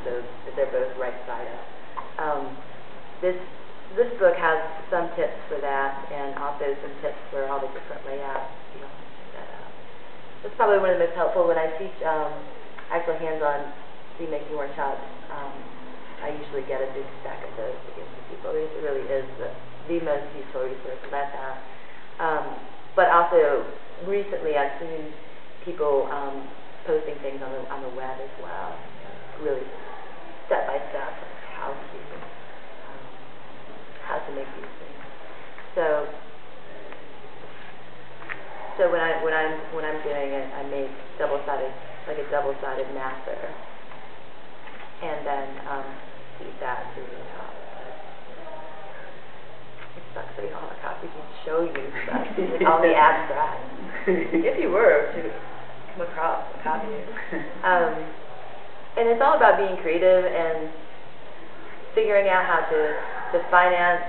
so they're both right side up. This book has some tips for that, and also some tips for all the different layouts. You know, that's probably one of the most helpful when I teach actual hands-on seed making workshops. I usually get a big stack of those to give to people because it really is the most useful resource about that. But also recently I've seen people posting things on the web as well, really step by step how to make these things. So when I'm doing it, I make like a double-sided masser, and then feed that to the top. It sucks that you don't have a copy to show you stuff with all the abstract. If you were to come across a copy. And it's all about being creative and figuring out how to finance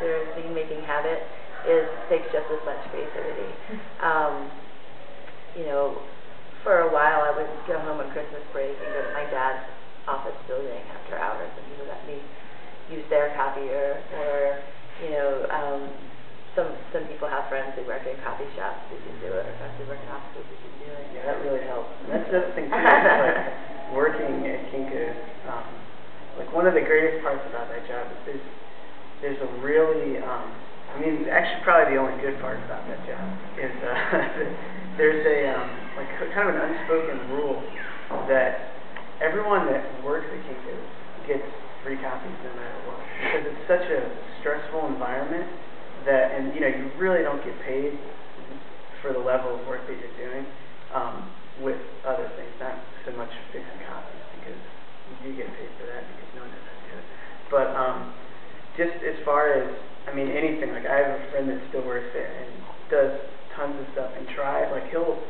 their seed making habit takes just as much creativity. You know, for a while I would go home on Christmas break and go to my dad's office building after hours, and he would let me use their copier, or you know, some people have friends who work in coffee shops who can do it, or friends who work in offices who can do it. Yeah, that really helps. That's the thing too. Like working at Kinko's, like one of the greatest parts about that job is there's a really, I mean, actually probably the only good part about that job is there's a like kind of an unspoken rule that everyone that works at Kinko's gets free copies no matter what, because it's such a stressful environment that, and you know, you really don't get paid for the level of work that you're doing with other things, not so much fixing copies, because you do get paid for that because no one knows how to do it. But just as far as, I mean, anything, like I have a friend that still works there and does tons of stuff and like he'll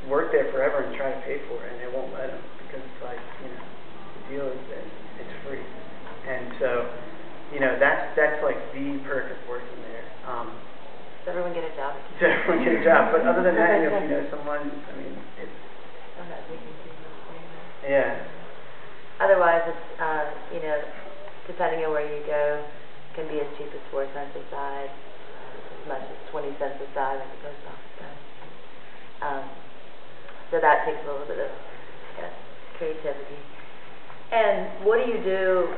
work there forever and try to pay for it, and they won't let him because it's like, you know, the deal is that it's free. And so, you know, that's like the perk of working there. Does everyone get a job? Does everyone get a job? But other than that, you know, if you know someone, I mean, it's... Yeah. Otherwise, it's, you know, depending on where you go, can be as cheap as 4 cents a side, as much as 20 cents a side at the post office does. So that takes a little bit of creativity. And what do you do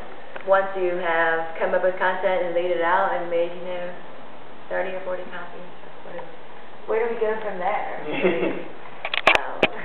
once you have come up with content and laid it out and made, you know, 30 or 40 copies? Where do we go from there?